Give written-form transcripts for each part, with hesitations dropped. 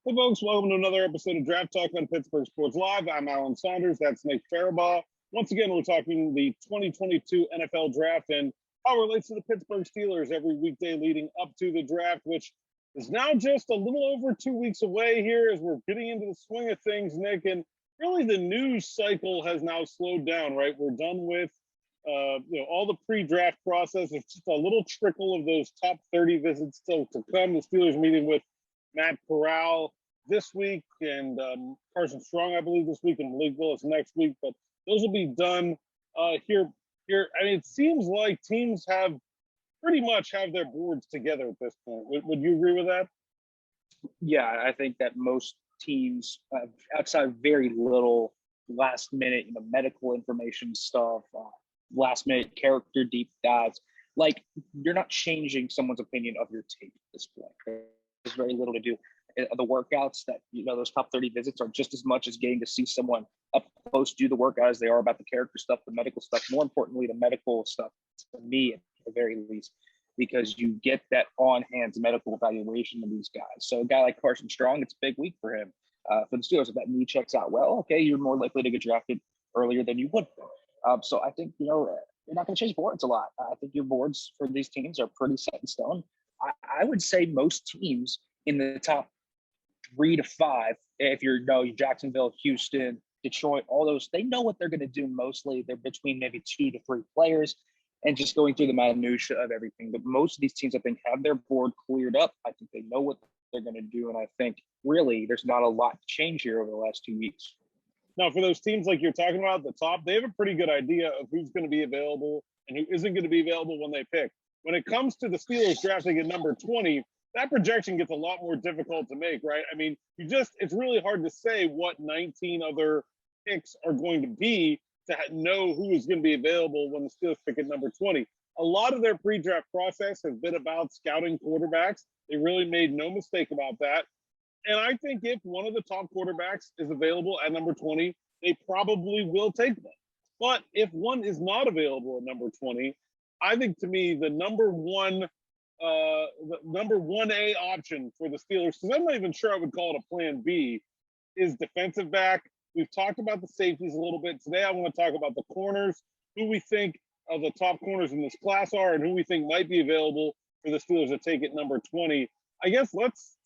Hey folks, welcome to another episode of Draft Talk on Pittsburgh Sports Live. I'm Alan Saunders, that's Nick Farabaugh. Once again, we're talking the 2022 NFL Draft and how it relates to the Pittsburgh Steelers every weekday leading up to the draft, which is now just a little over 2 weeks away here as we're getting into the swing of things, Nick. And really the news cycle has now slowed down, right? We're done with all the pre-draft process. It's just a little trickle of those top 30 visits still to come. The Steelers meeting with Matt Corral this week and Carson Strong, I believe, this week, and Malik Willis next week. But those will be done here. I mean, it seems like teams have pretty much have their boards together at this point. Would you agree with that? Yeah, I think that most teams, outside of very little last-minute, medical information stuff, last-minute character deep dives, like you're not changing someone's opinion of your tape at this point. There's very little to do. The workouts that, those top 30 visits are just as much as getting to see someone up close do the workout as they are about the character stuff, the medical stuff. More importantly, the medical stuff, to me, at the very least, because you get that on-hand medical evaluation of these guys. So a guy like Carson Strong, it's a big week for him. For the Steelers, if that knee checks out well, okay, you're more likely to get drafted earlier than you would. So I think, you're not going to change boards a lot. I think your boards for these teams are pretty set in stone. I would say most teams in the top 3 to 5, if you're Jacksonville, Houston, Detroit, all those, they know what they're going to do mostly. They're between maybe 2 to 3 players and just going through the minutia of everything. But most of these teams, I think, have their board cleared up. I think they know what they're going to do. And I think really there's not a lot to change here over the last 2 weeks. Now, for those teams like you're talking about at the top, they have a pretty good idea of who's going to be available and who isn't going to be available when they pick. When it comes to the Steelers drafting at number 20, that projection gets a lot more difficult to make, right? I mean, it's really hard to say what 19 other picks are going to be to know who is going to be available when the Steelers pick at number 20. A lot of their pre-draft process has been about scouting quarterbacks. They really made no mistake about that. And I think if one of the top quarterbacks is available at number 20, they probably will take them. But if one is not available at number 20, I think to me the number 1A option for the Steelers, because I'm not even sure I would call it a plan B, is defensive back. We've talked about the safeties a little bit. Today I want to talk about the corners, who we think of the top corners in this class are and who we think might be available for the Steelers to take at number 20. I guess let's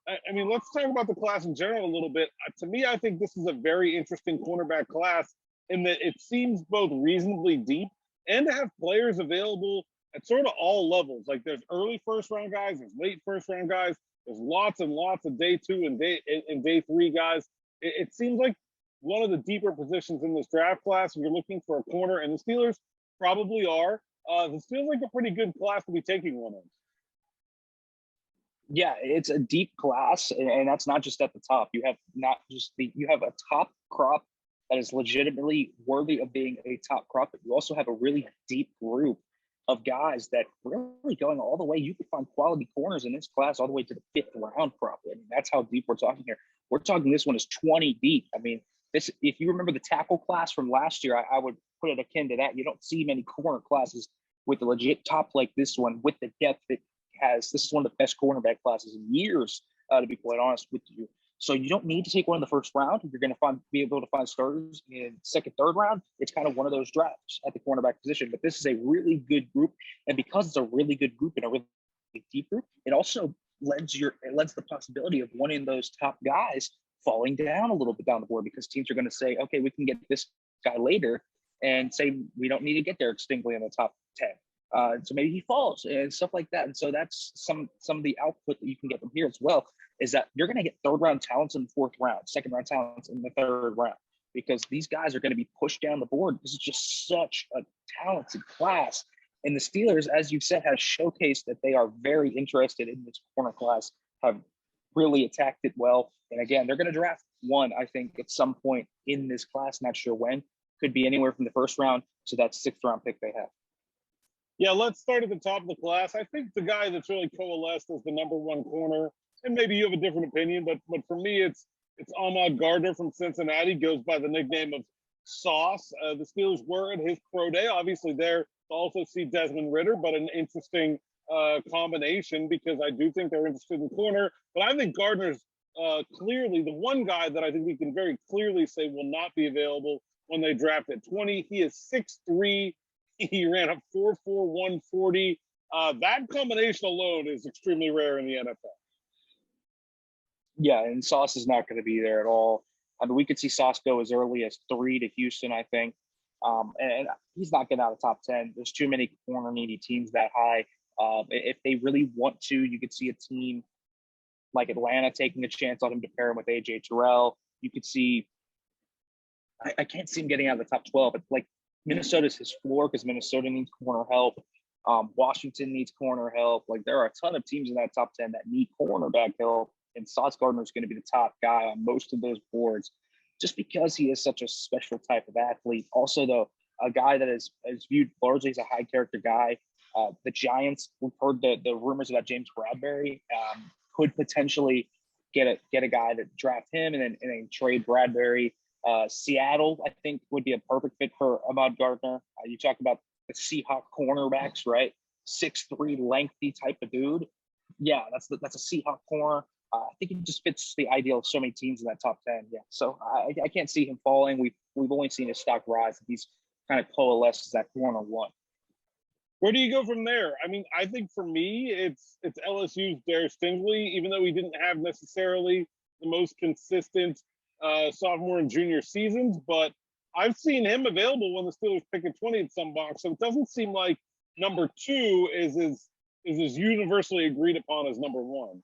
talk about the class in general a little bit. To me, I think this is a very interesting cornerback class in that it seems both reasonably deep and to have players available at sort of all levels. Like there's early first-round guys, there's late first-round guys, there's lots and lots of day 2 and day 3 guys. It seems like one of the deeper positions in this draft class, if you're looking for a corner, and the Steelers probably are. This feels like a pretty good class to be taking one of. Yeah, it's a deep class, and that's not just at the top. You have you have a top crop that is legitimately worthy of being a top crop, but you also have a really deep group of guys that really going all the way. You can find quality corners in this class all the way to the 5th round crop. I mean, that's how deep we're talking here. We're talking this one is 20 deep. I mean, this, if you remember the tackle class from last year, I would put it akin to that. You don't see many corner classes with the legit top like this one, with the depth it has. This is one of the best cornerback classes in years, to be quite honest with you. So you don't need to take one in the 1st round. If you're going to be able to find starters in 2nd, 3rd round, it's kind of one of those drafts at the cornerback position. But this is a really good group. And because it's a really good group and a really deep group, it also lends the possibility of one of those top guys falling down a little bit down the board, because teams are going to say, okay, we can get this guy later, and say we don't need to get Tariq Stingley in the top 10. So maybe he falls and stuff like that. And so that's some of the output that you can get from here as well, is that you're going to get 3rd round talents in the 4th round, 2nd round talents in the 3rd round, because these guys are going to be pushed down the board. This is just such a talented class. And the Steelers, as you said, have showcased that they are very interested in this corner class, have really attacked it well. And again, they're going to draft one, I think, at some point in this class. Not sure when. Could be anywhere from the 1st round to that 6th round pick they have. Yeah, let's start at the top of the class. I think the guy that's really coalesced as the number 1 corner, and maybe you have a different opinion, but for me, it's Ahmad Gardner from Cincinnati, goes by the nickname of Sauce. The Steelers were at his pro day. Obviously, there to also see Desmond Ridder, but an interesting combination, because I do think they're interested in corner. But I think Gardner's clearly the one guy that I think we can very clearly say will not be available when they draft at 20. He is 6'3". He ran a 4.4 140. That combination alone is extremely rare in the NFL. Yeah, and Sauce is not going to be there at all. I mean, we could see Sauce go as early as 3 to Houston, I think. And he's not getting out of top 10. There's too many corner needy teams that high. If they really want to, you could see a team like Atlanta taking a chance on him to pair him with AJ Terrell. You could see, I can't see him getting out of the top 12, but like Minnesota's his floor because Minnesota needs corner help. Washington needs corner help. Like there are a ton of teams in that top 10 that need cornerback help. And Sauce Gardner is going to be the top guy on most of those boards just because he is such a special type of athlete. Also, though, a guy that is viewed largely as a high character guy. The Giants, we've heard the rumors about James Bradbury, could potentially get a guy to draft him and then trade Bradbury. Seattle, I think, would be a perfect fit for Ahmad Gardner. You talk about the Seahawk cornerbacks, right? 6'3", lengthy type of dude. Yeah, that's a Seahawk corner. I think he just fits the ideal of so many teams in that top 10. Yeah, so I can't see him falling. We've only seen his stock rise. He's kind of coalesced as that corner one. Where do you go from there? I mean, I think for me, it's LSU's Darius Stingley, even though he didn't have necessarily the most consistent sophomore and junior seasons, but I've seen him available when the Steelers pick at 20 at some box. So it doesn't seem like number 2 is as universally agreed upon as number 1.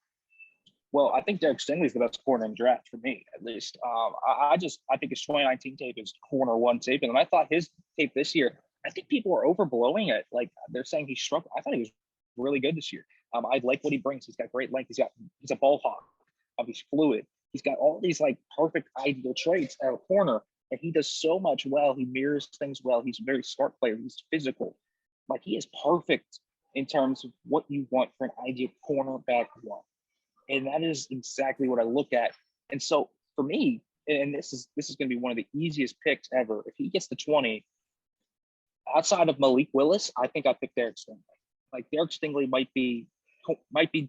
Well, I think Tariq Stingley is the best corner in the draft for me, at least. I think his 2019 tape is corner 1 tape, and I thought his tape this year, I think people are overblowing it. Like they're saying he struggled. I thought he was really good this year. I like what he brings. He's got great length. He's a ball hawk. He's fluid. He's got all these like perfect ideal traits at a corner, and he does so much well. He mirrors things well. He's a very smart player. He's physical. Like he is perfect in terms of what you want for an ideal cornerback one. And that is exactly what I look at. And so for me, and this is going to be one of the easiest picks ever. If he gets to 20, outside of Malik Willis, I think I pick Tariq Stingley. Like Tariq Stingley might be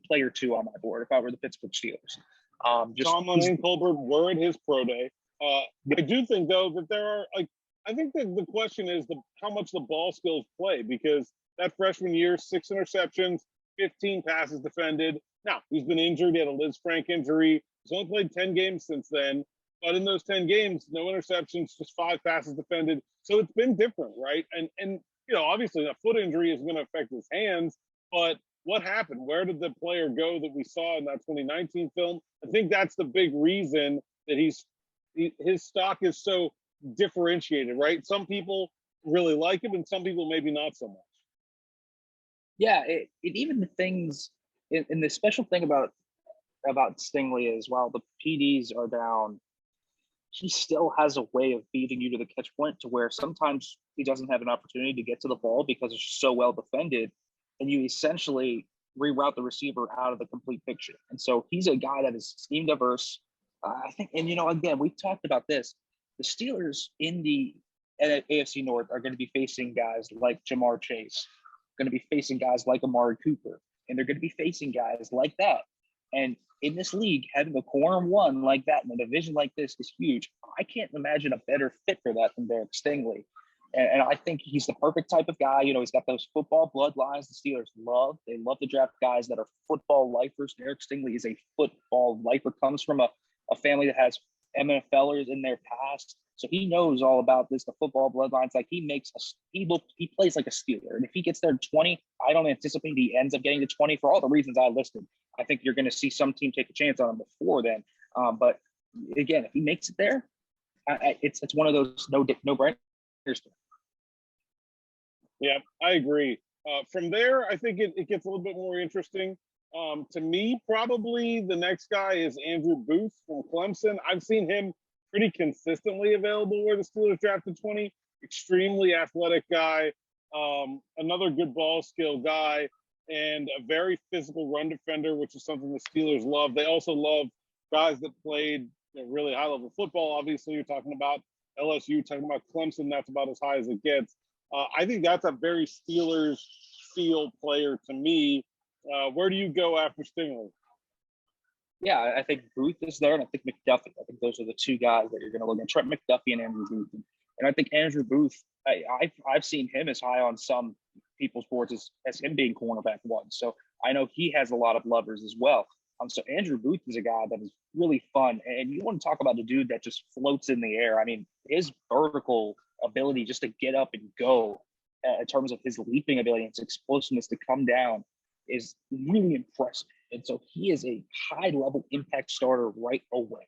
player 2 on my board if I were the Pittsburgh Steelers. Tomlin and Colbert were at his pro day. I do think though that there are I think that the question is how much the ball skills play, because that freshman year, 6 interceptions, 15 passes defended. Now, he's been injured. He had a Liz Frank injury. He's only played 10 games since then. But in those 10 games, no interceptions, just 5 passes defended. So it's been different, right? And obviously, a foot injury is going to affect his hands. But what happened? Where did the player go that we saw in that 2019 film? I think that's the big reason that his stock is so differentiated, right? Some people really like him, and some people maybe not so much. Yeah, it even the things. And the special thing about Stingley is while the PDs are down, he still has a way of beating you to the catch point to where sometimes he doesn't have an opportunity to get to the ball because it's so well defended, and you essentially reroute the receiver out of the complete picture. And so he's a guy that is scheme diverse. I think, and again, we've talked about this. The Steelers in the AFC North are going to be facing guys like Jamar Chase, going to be facing guys like Amari Cooper. And they're going to be facing guys like that. And in this league, having a corner 1 like that in a division like this is huge. I can't imagine a better fit for that than Tariq Stingley. And I think he's the perfect type of guy. He's got those football bloodlines the Steelers love. They love to draft guys that are football lifers. Tariq Stingley is a football lifer, comes from a family that has MFLers in their past. So he knows all about this, the football bloodlines. Like he plays like a Steeler. And if he gets there 20, I don't anticipate he ends up getting to 20 for all the reasons I listed. I think you're going to see some team take a chance on him before then. But again, if he makes it there, it's one of those no-brainers. Yeah, I agree. From there, I think it gets a little bit more interesting. To me, probably the next guy is Andrew Booth from Clemson. I've seen him pretty consistently available where the Steelers drafted 20. Extremely athletic guy, another good ball skill guy, and a very physical run defender, which is something the Steelers love. They also love guys that played really high-level football. Obviously, you're talking about LSU, talking about Clemson. That's about as high as it gets. I think that's a very Steelers feel player to me. Where do you go after Stingley? Yeah, I think Booth is there, and I think McDuffie. I think those are the two guys that you're going to look at: Trent McDuffie and Andrew Booth. And I think Andrew Booth, I've seen him as high on some people's boards as him being cornerback one. So I know he has a lot of lovers as well. So Andrew Booth is a guy that is really fun, and you want to talk about a dude that just floats in the air. I mean, his vertical ability just to get up and go, in terms of his leaping ability and his explosiveness to come down, is really impressive. And so he is a high level impact starter right away.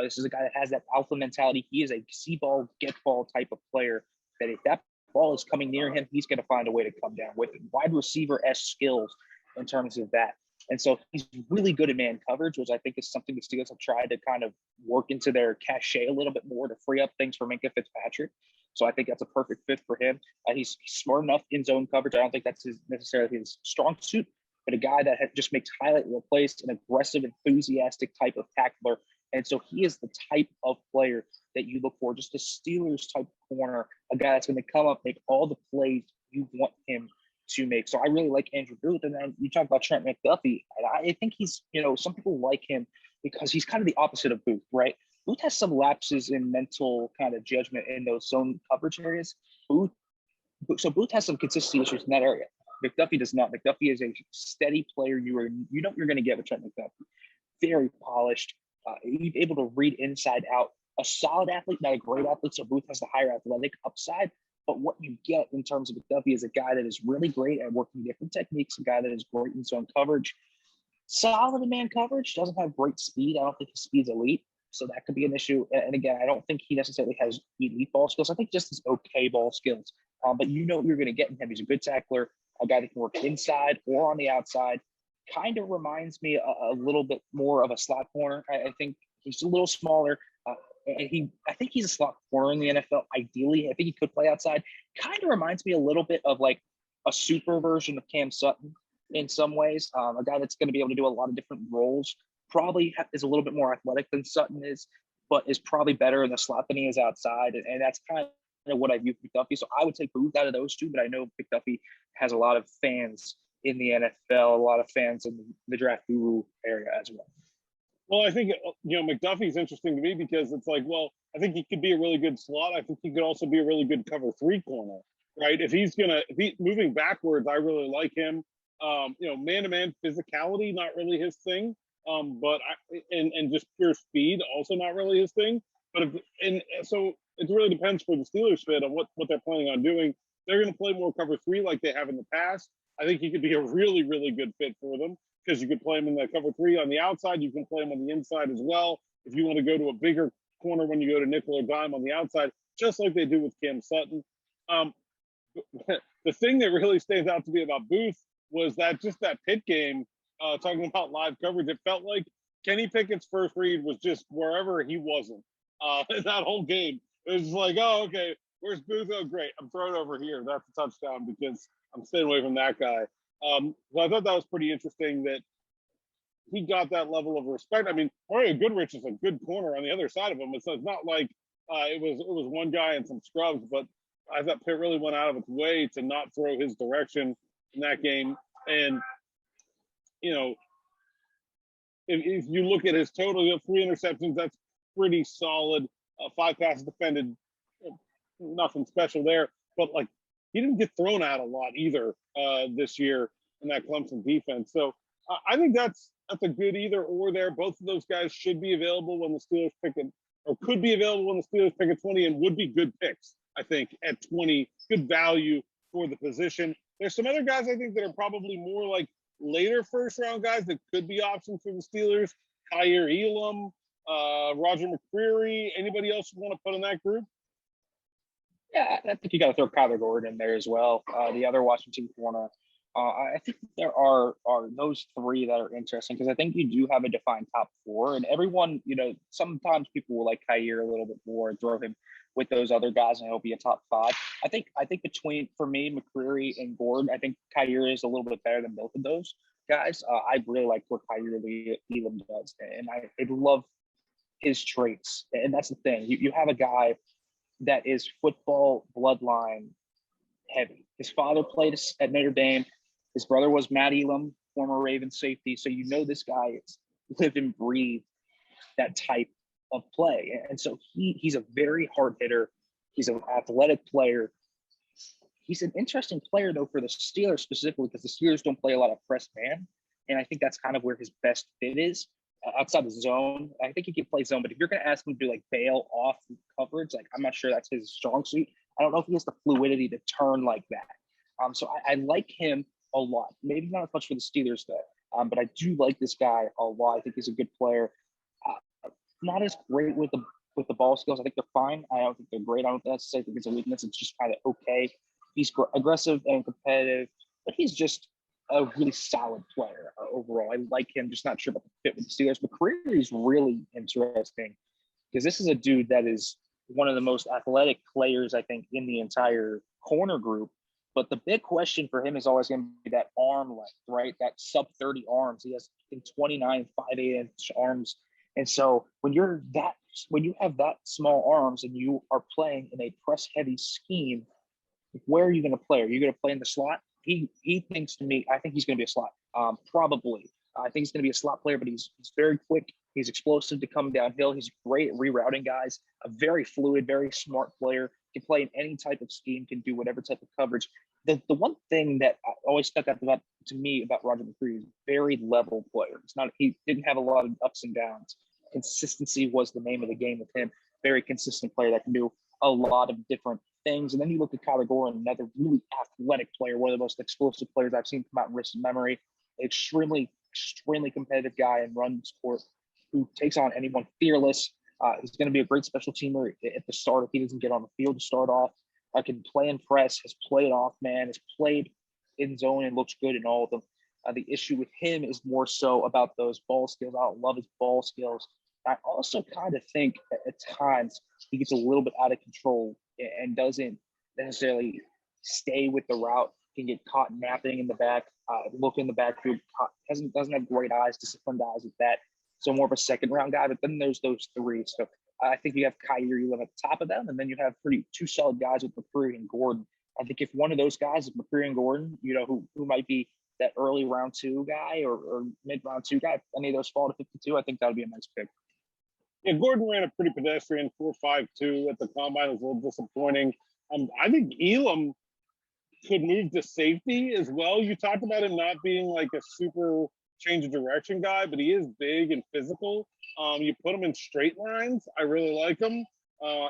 This is a guy that has that alpha mentality. He is a see ball, get ball type of player that if that ball is coming near him, he's going to find a way to come down with it. Wide receiver-esque skills in terms of that. And so he's really good at man coverage, which I think is something the Steelers have tried to kind of work into their cachet a little bit more to free up things for Minkah Fitzpatrick. So I think that's a perfect fit for him. He's smart enough in zone coverage. I don't think that's necessarily his strong suit, but a guy that just makes highlight reel plays, an aggressive, enthusiastic type of tackler. And so he is the type of player that you look for, just a Steelers type corner, a guy that's going to come up, make all the plays you want him to make. So I really like Andrew Booth. And then you talk about Trent McDuffie. And I think he's, some people like him because he's kind of the opposite of Booth, right? Booth has some lapses in mental kind of judgment in those zone coverage areas. Booth has some consistency issues in that area. McDuffie does not. McDuffie is a steady player. You know what you're going to get with Trent McDuffie. Very polished. He's able to read inside out. A solid athlete, not a great athlete. So Booth has the higher athletic upside. But what you get in terms of McDuffie is a guy that is really great at working different techniques, a guy that is great in zone coverage, solid in man coverage, doesn't have great speed. I don't think his speed's elite. So that could be an issue. And again, I don't think he necessarily has elite ball skills. I think just his okay ball skills. But you know what you're going to get in him. He's a good tackler, a guy that can work inside or on the outside. Kind of reminds me a little bit more of a slot corner. I think he's a little smaller. And I think he's a slot corner in the NFL. Ideally, I think he could play outside. Kind of reminds me a little bit of like a super version of Cam Sutton in some ways. A guy that's going to be able to do a lot of different roles. Probably is a little bit more athletic than Sutton is, but is probably better in the slot than he is outside. And that's kind of what I view McDuffie. So I would take Booth out of those two, but I know McDuffie has a lot of fans in the NFL, a lot of fans in the draft guru area as well. Well, I think, McDuffie's interesting to me because it's like, well, I think he could be a really good slot. I think he could also be a really good cover three corner, right? If he's moving backwards, I really like him. Man-to-man physicality, not really his thing. But just pure speed, also not really his thing. So it really depends for the Steelers fit on what they're planning on doing. They're going to play more cover three like they have in the past. I think he could be a really, really good fit for them because you could play him in the cover three on the outside. You can play him on the inside as well. If you want to go to a bigger corner when you go to nickel or dime on the outside, just like they do with Cam Sutton. The thing that really stands out to me about Booth was that Pitt game, talking about live coverage, it felt like Kenny Pickett's first read was just wherever he wasn't that whole game. It was just like, oh, okay, where's Booth? Oh, great, I'm throwing over here. That's a touchdown because I'm staying away from that guy. So I thought that was pretty interesting that he got that level of respect. I mean, Mario Goodrich is a good corner on the other side of him. So it's not like it was one guy and some scrubs, but I thought Pitt really went out of its way to not throw his direction in that game. And if you look at his total, 3 interceptions, that's pretty solid. 5 passes defended, nothing special there. But he didn't get thrown out a lot either this year in that Clemson defense. So I think that's a good either or there. Both of those guys should be available when the Steelers pick it, or could be available when the Steelers pick at 20, and would be good picks, I think, at 20. Good value for the position. There's some other guys I think that are probably more like later first round guys that could be options for the Steelers. Kaiir Elam, Roger McCreary. Anybody else you want to put in that group? Yeah, I think you got to throw Kylo Goran in there as well. The other Washington corner. I think there are those three that are interesting because I think you do have a defined top four, and everyone, sometimes people will like Kaiir a little bit more and throw him with those other guys, and he'll be a top 5. I think between, for me, McCreary and Gordon, I think Kaiir is a little bit better than both of those guys. I really like what Kaiir Elam does, and I love his traits. And that's the thing. You have a guy that is football bloodline heavy. His father played at Notre Dame. His brother was Matt Elam, former Ravens safety. So this guy is live and breathe that type of play. And so he's a very hard hitter. He's an athletic player. He's an interesting player, though, for the Steelers specifically, because the Steelers don't play a lot of press man. And I think that's kind of where his best fit is outside the zone. I think he can play zone, but if you're going to ask him to do like bail off coverage, like I'm not sure that's his strong suit. I don't know if he has the fluidity to turn like that. So I like him a lot. Maybe not as much for the Steelers, though. But I do like this guy a lot. I think he's a good player. Not as great with the ball skills. I think they're fine. I don't think they're great. I don't necessarily think it's a weakness. It's just kind of okay. He's aggressive and competitive, but he's just a really solid player overall. I like him, just not sure about the fit with the Steelers. But McCreary is really interesting because this is a dude that is one of the most athletic players, I think, in the entire corner group. But the big question for him is always going to be that arm length, right? That sub 30 arms. He has 29 5/8-inch arms. And so when you have that small arms and you are playing in a press heavy scheme, where are you going to play? Are you going to play in the slot? He thinks to me, I think he's going to be a slot. Probably. I think he's going to be a slot player, but he's very quick. He's explosive to come downhill. He's great at rerouting guys. A very fluid, very smart player. Can play in any type of scheme. Can do whatever type of coverage. The one thing that always stuck out to me about Roger McCreary is very level player. He didn't have a lot of ups and downs. Consistency was the name of the game with him. Very consistent player that can do a lot of different things. And then you look at Kylo Goran, another really athletic player, one of the most explosive players I've seen come out in recent memory. Extremely competitive guy and run sport who takes on anyone fearless. He's going to be a great special teamer at the start if he doesn't get on the field to start off. Can play in press, has played off man, has played in zone and looks good in all of them. The issue with him is more so about those ball skills. I love his ball skills. I also kind of think at times he gets a little bit out of control and doesn't necessarily stay with the route. Can get caught napping in the back, look in the backfield. Doesn't have great eyes, disciplined eyes at that. So more of a second round guy. But then there's those three. So I think you have Kyrie at the top of them, and then you have two solid guys with McCreary and Gordon. I think if one of those guys is McCreary and Gordon, who might be that early round 2 guy or mid round 2 guy, if any of those fall to 52, I think that would be a nice pick. Yeah, Gordon ran a pretty pedestrian 4.52 at the combine. It was a little disappointing. I think Elam could move to safety as well. You talked about him not being like a super change of direction guy, but he is big and physical. You put him in straight lines. I really like him.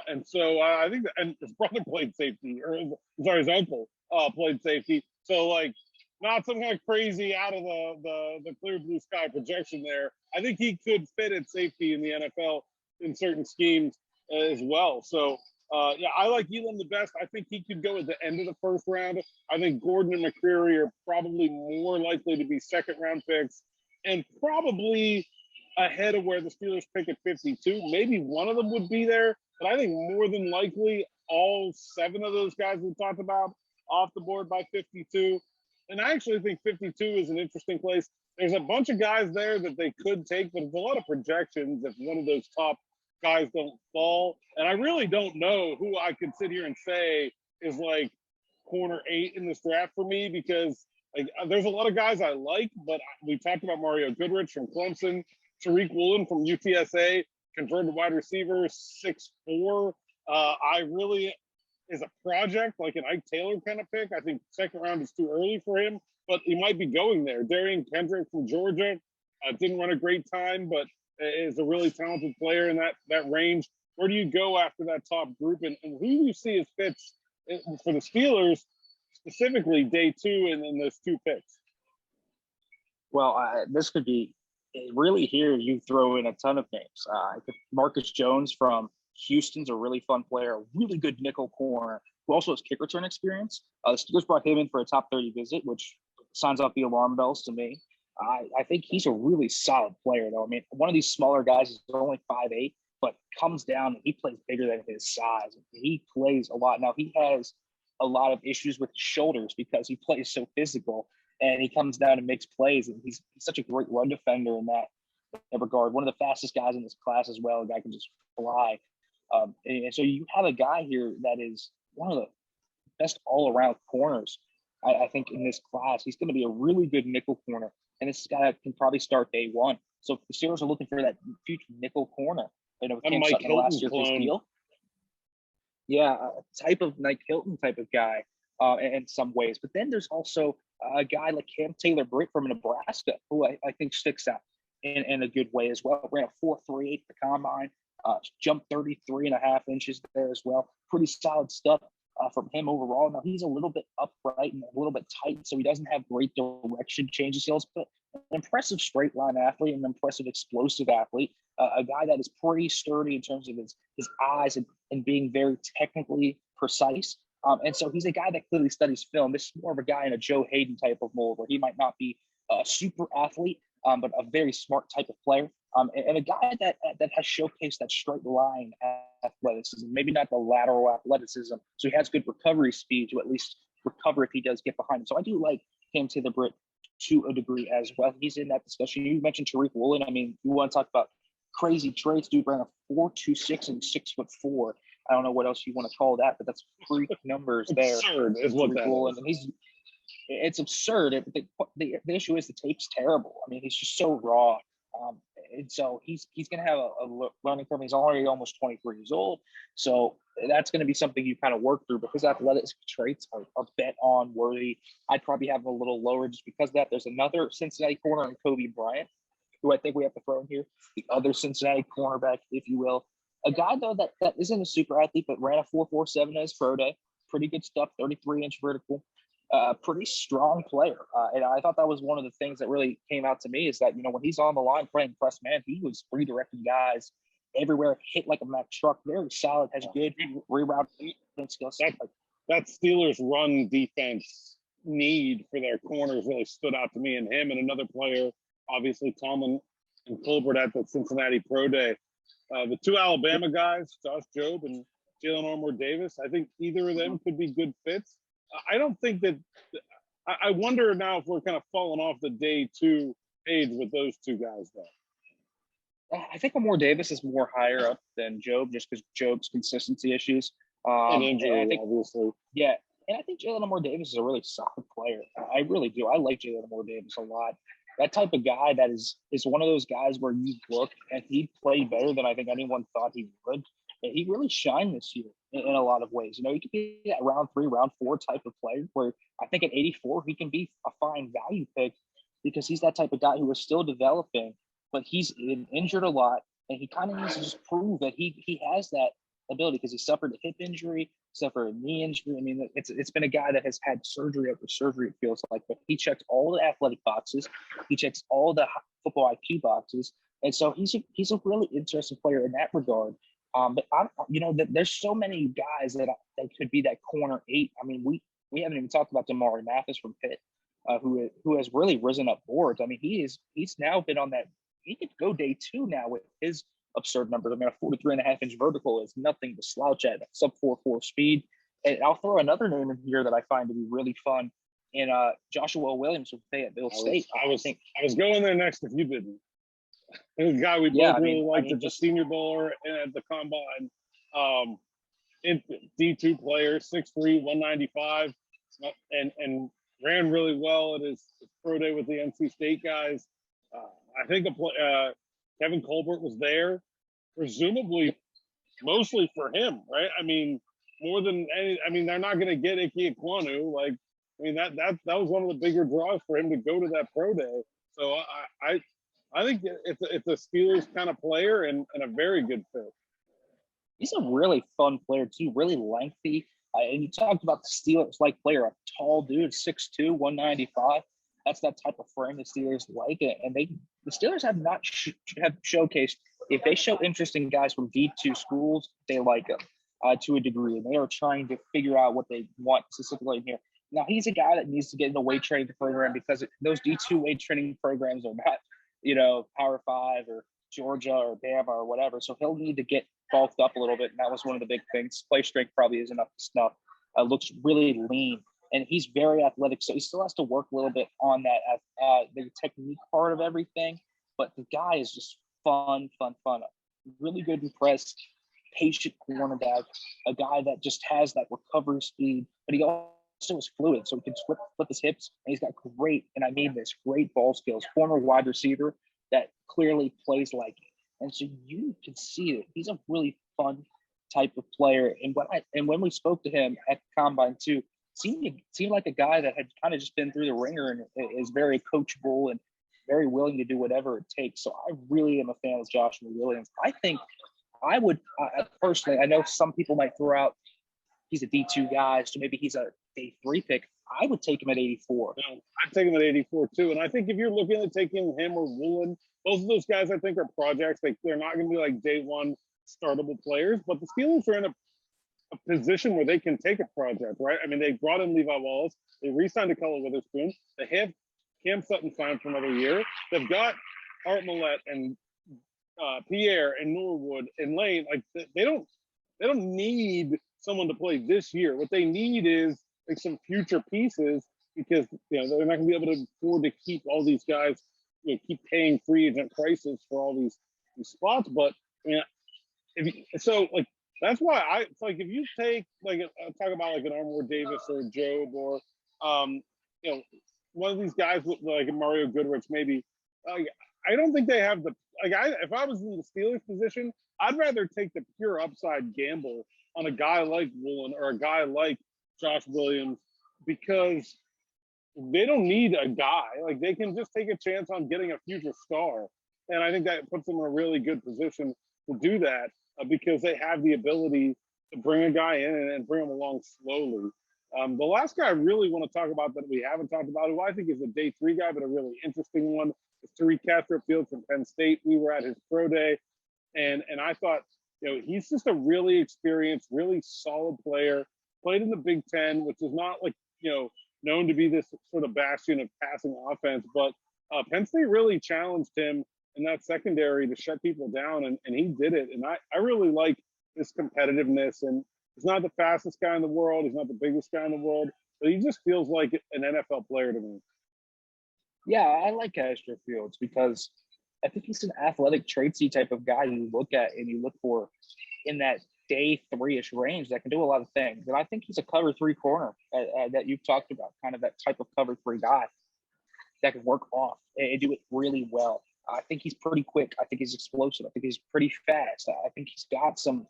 And so I think and his brother played safety, his uncle played safety. So like not some kind of crazy out of the clear blue sky projection there. I think he could fit at safety in the NFL in certain schemes as well. So yeah, I like Elam the best. I think he could go at the end of the first round. I think Gordon and McCreary are probably more likely to be second round picks and probably ahead of where the Steelers pick at 52. Maybe one of them would be there, but I think more than likely all 7 of those guys we talked about off the board by 52. And I actually think 52 is an interesting place. There's a bunch of guys there that they could take, but it's a lot of projections if one of those top guys don't fall. And I really don't know who I could sit here and say is like corner 8 in this draft for me, because like there's a lot of guys I like, but we talked about Mario Goodrich from Clemson, Tariq Woolen from UTSA, converted wide receiver, 6'4". I really is a project, like an Ike Taylor kind of pick. I think second round is too early for him, but he might be going there. Darian Kendrick from Georgia didn't run a great time, but is a really talented player in that range. Where do you go after that top group, and who do you see as fits for the Steelers, specifically day 2 and those 2 picks? Well, this could be really here. You throw in a ton of names. Marcus Jones from Houston's a really fun player, a really good nickel corner who also has kick return experience. The Steelers brought him in for a top 30 visit, which sounds off the alarm bells to me. I think he's a really solid player, though. I mean, one of these smaller guys is only 5'8", but comes down and he plays bigger than his size. He plays a lot. Now, he has a lot of issues with his shoulders because he plays so physical, and he comes down and makes plays, and he's such a great run defender in that regard. One of the fastest guys in this class as well. A guy can just fly. And so you have a guy here that is one of the best all-around corners, I think, in this class. He's going to be a really good nickel corner, and this guy can probably start day 1. So the Steelers are looking for that future nickel corner. You know, with A Cam Mike Sutton Hilton last year for his clone. deal. Yeah, a type of Mike Hilton type of guy in some ways. But then there's also a guy like Cam Taylor-Britt from Nebraska, who I think sticks out in a good way as well. Ran a 4.38 at the combine, jumped 33.5 inches there as well. Pretty solid stuff from him overall. Now, he's a little bit upright and a little bit tight, so he doesn't have great direction change skills, but an impressive straight line athlete, an impressive explosive athlete, a guy that is pretty sturdy in terms of his eyes and being very technically precise. And so he's a guy that clearly studies film. This is more of a guy in a Joe Hayden type of mold where he might not be a super athlete, but a very smart type of player. And a guy that has showcased that straight line athleticism, maybe not the lateral athleticism. So he has good recovery speed to at least recover if he does get behind him. So I do like Cam Taylor-Britt to a degree as well. He's in that discussion. You mentioned Tariq Woolen. I mean, you want to talk about crazy traits. Dude ran a 4.26 and 6'4". I don't know what else you want to call that, but that's freak numbers there. Absurd is what that is. And it's absurd. The issue is the tape's terrible. I mean, he's just so raw. And so he's going to have a learning curve. He's already almost 23 years old. So that's going to be something you kind of work through, but his athletic traits are bet on worthy. I'd probably have him a little lower just because of that. There's another Cincinnati corner in Kobe Bryant, who I think we have to throw in here. The other Cincinnati cornerback, if you will. A guy, though, that isn't a super athlete, but ran a 4.47 at his pro day. Pretty good stuff, 33-inch vertical. Pretty strong player. And I thought that was one of the things that really came out to me is that, you know, when he's on the line playing press man, he was redirecting guys everywhere, hit like a Mack truck, very solid, has good rerouting skills. That Steelers run defense need for their corners really stood out to me, and him and another player, obviously Tomlin and Colbert at the Cincinnati Pro Day. The two Alabama guys, Josh Jobe and Jalen Armour-Davis, I think either of them could be good fits. I don't think that – I wonder now if we're kind of falling off the day two page with those two guys, though. I think Armour-Davis is more higher up than Jobe just because Jobe's consistency issues. And injury, I think, obviously. Yeah, and I think Jalen Armour-Davis is a really solid player. I really do. I like Jalen Armour-Davis a lot. That type of guy that is one of those guys where you look and he played better than I think anyone thought he would. And he really shined this year in a lot of ways. You know, he could be that round 3, round 4 type of player where I think at 84, he can be a fine value pick because he's that type of guy who is still developing, but he's been injured a lot. And he kind of needs to just prove that he has that ability because he suffered a hip injury, suffered a knee injury. I mean, it's been a guy that has had surgery after surgery, it feels like, but he checks all the athletic boxes. He checks all the football IQ boxes. And so he's a really interesting player in that regard. But there's so many guys that could be that corner 8. I mean, we haven't even talked about Damari Mathis from Pitt, who has really risen up boards. I mean, he's now been on that. He could go day 2 now with his absurd numbers. I mean, a 43.5-inch vertical is nothing to slouch at. Sub 4.4 speed. And I'll throw another name in here that I find to be really fun in Joshua Williams from Fayetteville State. I was going there next if you didn't. It was a guy we both really liked at the Senior Bowl and at the Combine. D2 player, 6'3", 195, and ran really well at his pro day with the NC State guys. I think Kevin Colbert was there, presumably mostly for him, right? I mean, more than any. I mean, they're not going to get Ike Ekwonu. Like, I mean, that was one of the bigger draws for him to go to that pro day. So I think it's a Steelers kind of player and a very good fit. He's a really fun player too, really lengthy. And you talked about the Steelers-like player, a tall dude, 6'2", 195. That's that type of frame the Steelers like it. And the Steelers have not have showcased, if they show interest in guys from D2 schools, they like them to a degree. And they are trying to figure out what they want specifically in here. Now, he's a guy that needs to get in the weight training program because those D2 weight training programs are not, Power 5 or Georgia or Bama or whatever. So he'll need to get bulked up a little bit. And that was one of the big things. Play strength probably isn't up to snuff. Looks really lean. And he's very athletic. So he still has to work a little bit on that, the technique part of everything. But the guy is just fun. Really good and press, patient cornerback, a guy that just has that recovery speed, but he also is fluid. So he can flip his hips. And he's got great ball skills. Former wide receiver that clearly plays like it. And so you can see that he's a really fun type of player. And when we spoke to him at the combine too, seemed like a guy that had kind of just been through the ringer and is very coachable and very willing to do whatever it takes. So I really am a fan of Joshua Williams. I think I would personally, I know some people might throw out he's a D2 guy, so maybe he's a D3 pick. I would take him at 84. No, I'd take him at 84 too. And I think if you're looking at taking him or Woolen, both of those guys I think are projects. They're not going to be like day one startable players, but the Steelers are in a position where they can take a project, right? I mean, they brought in Levi Wallace. They re-signed to Kylo Witherspoon. They have Cam Sutton signed for another year. They've got Art Millette and Pierre and Norwood and Lane. Like they don't need someone to play this year. What they need is like some future pieces because they're not going to be able to afford to keep all these guys. Keep paying free agent prices for all these spots. But that's why it's like if you take talk about like an Armour Davis or a Job or one of these guys like Mario Goodrich maybe. I don't think they have if I was in the Steelers position, I'd rather take the pure upside gamble on a guy like Woolen or a guy like Josh Williams because they don't need a guy. Like they can just take a chance on getting a future star. And I think that puts them in a really good position to do that because they have the ability to bring a guy in and bring him along slowly. The last guy I really want to talk about that we haven't talked about, who I think is a day 3 guy, but a really interesting one, is Tariq Castro from Penn State. We were at his pro day, and I thought, he's just a really experienced, really solid player, played in the Big Ten, which is not known to be this sort of bastion of passing offense, but Penn State really challenged him in that secondary to shut people down, and he did it. And I really like this competitiveness, and he's not the fastest guy in the world. He's not the biggest guy in the world, but he just feels like an NFL player to me. Yeah, I like Castro Fields because I think he's an athletic traitsy type of guy you look at and you look for in that day 3-ish range that can do a lot of things. And I think he's a cover 3 corner that you've talked about, kind of that type of cover 3 guy that can work off and do it really well. I think he's pretty quick. I think he's explosive. I think he's pretty fast. I think he's got some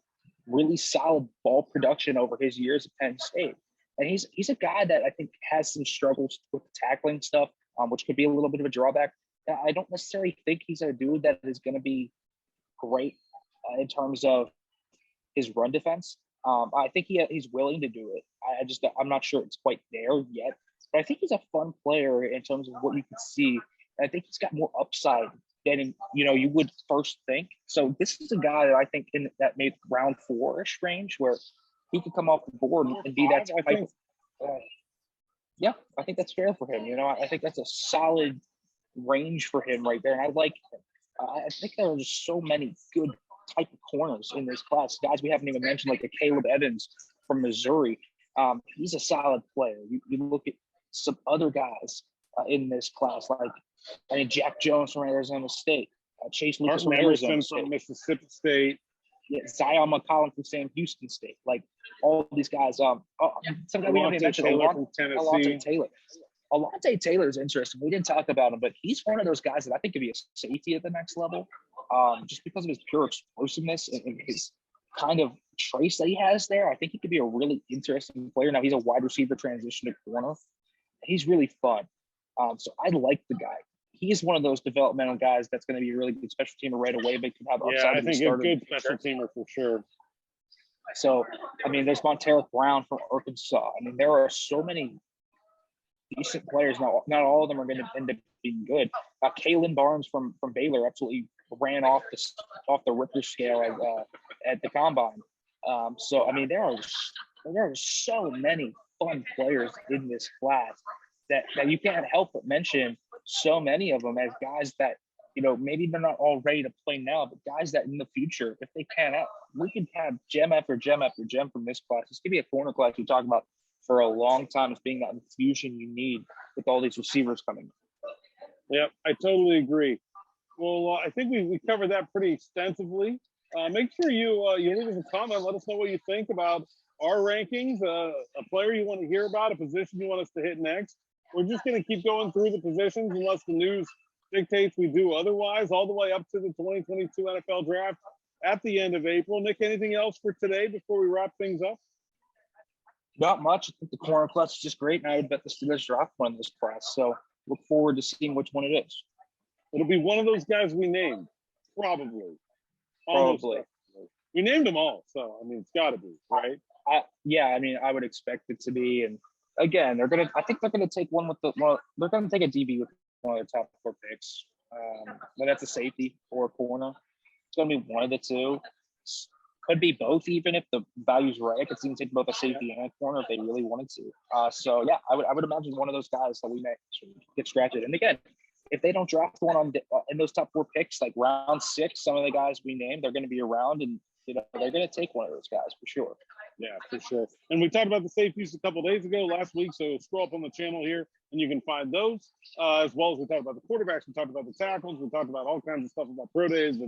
really solid ball production over his years at Penn State. And he's a guy that I think has some struggles with the tackling stuff, which could be a little bit of a drawback. I don't necessarily think he's a dude that is going to be great in terms of his run defense. I think he's willing to do it. I'm not sure it's quite there yet, but I think he's a fun player in terms of what you can see. And I think he's got more upside than you would first think. So this is a guy that I think that made round 4-ish range where he could come off the board and be that type of. Yeah, I think that's fair for him. I think that's a solid range for him right there. And I like him. I think there are just so many good type of corners in this class. Guys we haven't even mentioned, like a Caleb Evans from Missouri. He's a solid player. You look at some other guys in this class, like Jack Jones from Arizona State, Chase Lucas from Arizona State, from Mississippi State. Yeah, Zion McCollum from Sam Houston State. Like all these guys. Some guy we haven't mentioned, Alontae Taylor is interesting. We didn't talk about him, but he's one of those guys that I think could be a safety at the next level, just because of his pure explosiveness and his kind of trace that he has there. I think he could be a really interesting player. Now, he's a wide receiver transition to corner. He's really fun. So I like the guy. He's one of those developmental guys that's going to be a really good special teamer right away, but could have upside. Yeah, I think a good special teamer for sure. So, there's Montaric Brown from Arkansas. there are so many decent players. Now, not all of them are going to end up being good. Kalen Barnes from Baylor absolutely ran off the Richter scale at the combine. There are so many fun players in this class that you can't help but mention so many of them as guys that, maybe they're not all ready to play now, but guys that in the future, if they pan out, we can have gem after gem after gem from this class. This could be a corner class we talk about for a long time as being that infusion you need with all these receivers coming. Yeah, I totally agree. Well, I think we covered that pretty extensively. Make sure you leave us a comment. Let us know what you think about our rankings, a player you want to hear about, a position you want us to hit next. We're just going to keep going through the positions unless the news dictates we do otherwise, all the way up to the 2022 NFL Draft at the end of April. Nick, anything else for today before we wrap things up? Not much. I think the corner class is just great, and I would bet the Steelers draft one in this class. So look forward to seeing which one it is. It'll be one of those guys we named, probably. Probably. We named them all, so I mean, it's got to be, right? I would expect it to be. And again, I think they're gonna take they're gonna take a DB with one of their top 4 picks. Whether that's a safety or a corner, it's gonna be one of the two. Could be both, even if the value's right. I could see them take both a safety and a corner if they really wanted to. So yeah, I would imagine one of those guys that we may get drafted. And again, if they don't draft one in those top 4 picks, like round 6, some of the guys we named, they're going to be around, and they're going to take one of those guys for sure. Yeah, for sure. And we talked about the safeties a couple of days ago, last week. So scroll up on the channel here, and you can find those, as well as we talked about the quarterbacks, we talked about the tackles, we talked about all kinds of stuff about pro days,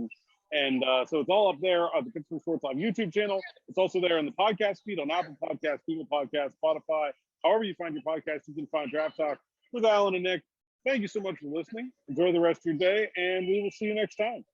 and so it's all up there on the Pittsburgh Sports Live YouTube channel. It's also there in the podcast feed on Apple Podcasts, Google Podcasts, Spotify. However you find your podcast, you can find Draft Talk with Alan and Nick. Thank you so much for listening. Enjoy the rest of your day, and we will see you next time.